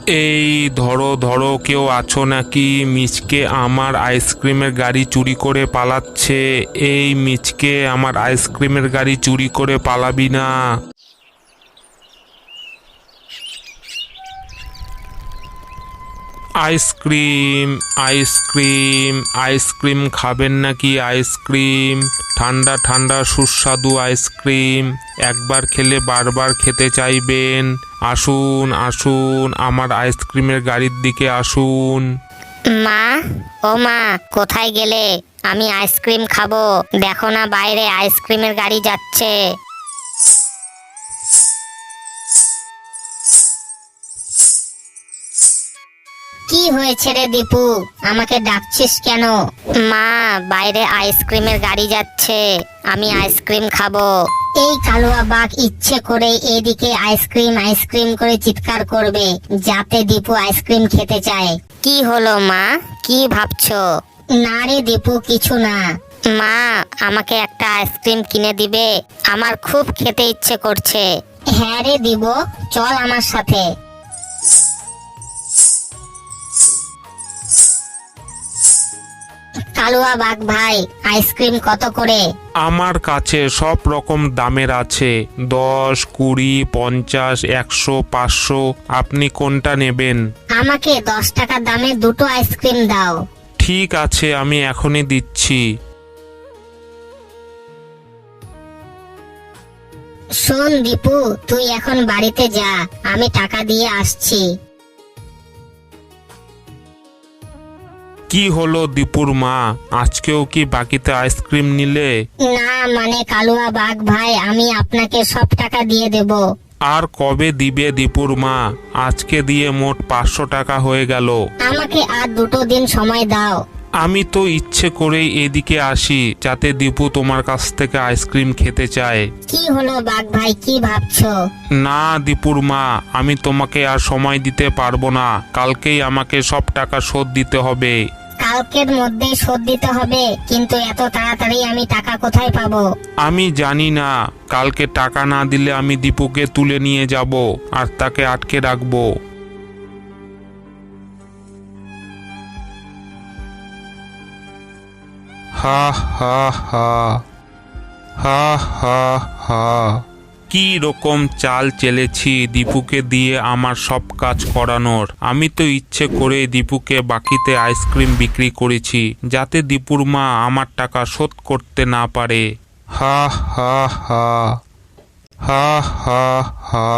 এই ধরো ধরো, কেউ আছো নাকি? মিচকে আমার আইসক্রিমের গাড়ি চুরি করে পালাচ্ছে। এই মিচকে, আমার আইসক্রিমের গাড়ি চুরি করে পালাবি না। আইসক্রিম, আইসক্রিম, আইসক্রিম খাবেন নাকি? আইসক্রিম, ঠান্ডা ঠান্ডা সুস্বাদু আইসক্রিম, একবার খেলে বারবার খেতে চাইবেন। আসুন আসুন, আমার আইসক্রিমের গাড়ির দিকে আসুন। মা, ও মা, কোথায় গেলে? আমি আইসক্রিম খাবো। দেখো না, বাইরে আইসক্রিমের গাড়ি যাচ্ছে। কি হয়েছে রে দীপু, আমাকে ডাকছিস কেন? মা, বাইরে আইসক্রিমের গাড়ি যাচ্ছে, আমি আইসক্রিম খাবো। এই কালুয়া বাঘ ইচ্ছে করে এদিকে আইসক্রিম আইসক্রিম করে চিৎকার করবে, যাতে দীপু আইসক্রিম খেতে চায়। কি হলো মা, কি ভাবছো? না রে দীপু, কিছু না। মা, আমাকে একটা আইসক্রিম কিনে দিবে? আমার খুব খেতে ইচ্ছে করছে। হ্যাঁ রে দিব, চল আমার সাথে। কালুয়া বাঘ ভাই, আইসক্রিম কত করে? আমার কাছে সব রকম দামের আছে, 10, 20, 50, 100, 500। আপনি কোনটা নেবেন? আমাকে 10 টাকা দামে দুটো আইসক্রিম দাও। ঠিক আছে, আমি এখনই দিচ্ছি। শোন দীপু, তুই এখন বাড়িতে যা, আমি টাকা দিয়ে আসছি। কি হলো দীপুর মা, আজকেও কি বাকিতে আইসক্রিম নিলে? না মানে কালুয়া বাঘ ভাই, আমি আপনাকে সব টাকা দিয়ে দেব। আর কবে দিবে দীপুর মা? আজকে দিয়ে মোট 500 টাকা হয়ে গেল। আমাকে আর 2 দিন সময় দাও। আমি তো ইচ্ছে করেই এদিকে আসি, যাতে দীপু তোমার কাছ থেকে আইসক্রিম খেতে চায়। কি হলো বাঘ ভাই, কি ভাবছো? না দীপুর মা, আমি তোমাকে আর সময় দিতে পারবো না। কালকেই আমাকে সব টাকা শোধ দিতে হবে। কালকের মধ্যে শোধ দিতে হবে? কিন্তু এত তাড়াতাড়ি আমি টাকা কোথায় পাবো? আমি জানি না, কালকে টাকা না দিলে আমি দীপুকে তুলে নিয়ে যাব আর তাকে আটকে রাখবো। হা হা হা, হা হা হা। কি রকম চাল চেলেছি দীপুকে দিয়ে আমার সব কাজ করানোর। আমি তো ইচ্ছে করে দীপুকে বাকিতে আইসক্রিম বিক্রি করেছি, যাতে দীপুর মা আমার টাকা শোধ করতে না পারে। হা হা হা, হা হা হা।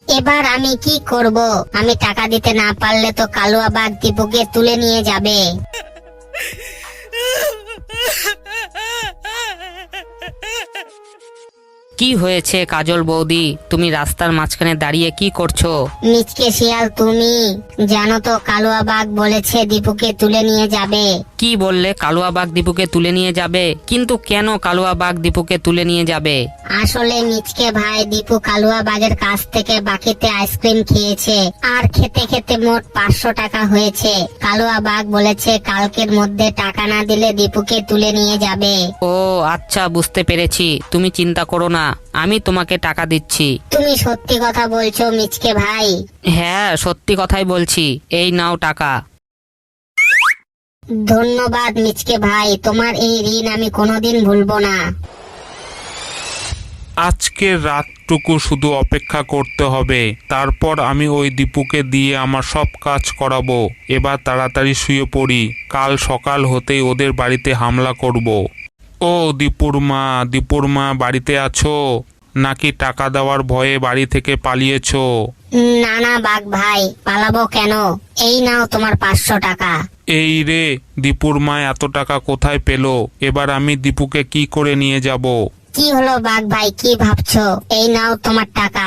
এবার আমি কি করব? আমি টাকা দিতে না পারলে তো কালুয়া বাঘ দীপুকে তুলে নিয়ে যাবে। কি হয়েছে কাজল বৌদি, তুমি রাস্তার মাঝখানে দাঁড়িয়ে কি করছো? মিচকে শিয়াল, তুমি জানো তো কালুয়া বাঘ বলেছে দীপুকে তুলে নিয়ে যাবে। কি বললে? কালুয়া বাঘ দীপুকে তুলে নিয়ে যাবে? কিন্তু কেন কালুয়া বাঘ দীপুকে তুলে নিয়ে যাবে? আসলে মিচকে ভাই, দীপু কালুয়া বাঘের কাছ থেকে বাকিতে আইসক্রিম খেয়েছে, আর খেতে খেতে মোট 500 টাকা হয়েছে। কালুয়া বাঘ বলেছে কালকের মধ্যে টাকা না দিলে দীপুকে তুলে নিয়ে যাবে। ও আচ্ছা, বুঝতে পেরেছি। তুমি চিন্তা করো না, আমি তোমাকে টাকা দিচ্ছি। তুমি সত্যি কথা বলছো মিচকে ভাই? হ্যাঁ, সত্যি কথাই বলছি। এই নাও টাকা। ধন্যবাদ মিচকে ভাই, তোমার এই ঋণ আমি কোনোদিন ভুলবো না। আজকের রাতটুকু শুধু অপেক্ষা করতে হবে, তারপর আমি ওই দীপুকে দিয়ে আমার সব কাজ করাবো। এবার তাড়াতাড়ি শুয়ে পড়ি, কাল সকাল হতেই ওদের বাড়িতে হামলা করব। ও দীপুর মা, দীপুর মা বাড়িতে আছো নাকি টাকা দেওয়ার ভয়ে বাড়ি থেকে পালিয়েছো? না না বাঘ ভাই, পালাবো কেন? এই নাও তোমার 500 টাকা। এই রে, দীপুর মা এত টাকা কোথায় পেলো? এবার আমি দীপুকে কি করে নিয়ে যাব? কি হলো বাঘ ভাই, কি ভাবছো? এই নাও তোমার টাকা।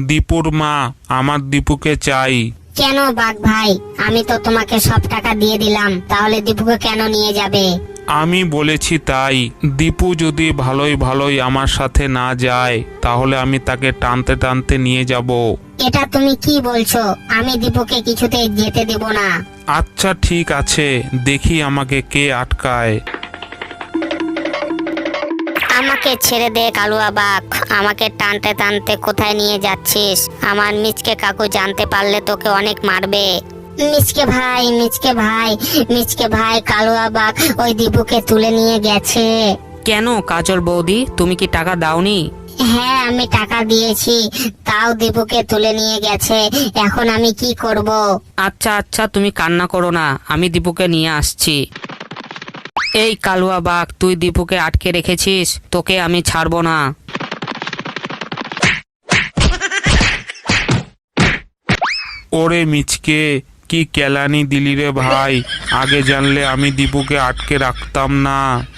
দীপুর মা, আমার দীপুকে চাই। কেন বাঘ ভাই, আমি তো তোমাকে সব টাকা দিয়ে দিলাম, তাহলে দীপুকে কেন নিয়ে যাবে? আমি বলেছি তাই। দীপু যদি ভালোই ভালোই আমার সাথে না যায়, তাহলে আমি তাকে টানতে টানতে নিয়ে যাব। এটা তুমি কি বলছো? আমি দীপুকে কিছুতেই যেতে দেব না। আচ্ছা ঠিক আছে, দেখি আমাকে কে আটকায়। আমাকে ছেড়ে দে কালুয়া বাঘ, আমাকে টানতে টানতে কোথায় নিয়ে যাচ্ছিস? আমার মিচকে কাকু জানতে পারলে তোকে অনেক মারবে। মিচকে ভাই, মিচকে ভাই, মিচকে ভাই, কালুয়া বাঘ ওই দীপুকে তুলে নিয়ে গেছে। কেন কাজল বৌদি, তুমি কি টাকা দাওনি? হ্যাঁ, আমি টাকা দিয়েছি, তাও দীপুকে তুলে নিয়ে গেছে। এখন আমি কি করব? আচ্ছা আচ্ছা, তুমি কান্না করো না, আমি দীপুকে নিয়ে আসছি। এই কালুয়া বাঘ, তুই দীপুকে আটকে রেখেছিস, তোকে আমি ছাড়বো না। ওরে মিচকে, কি কেলানি দিলি রে ভাই, আগে জানলে আমি দীপুকে আটকে রাখতাম না।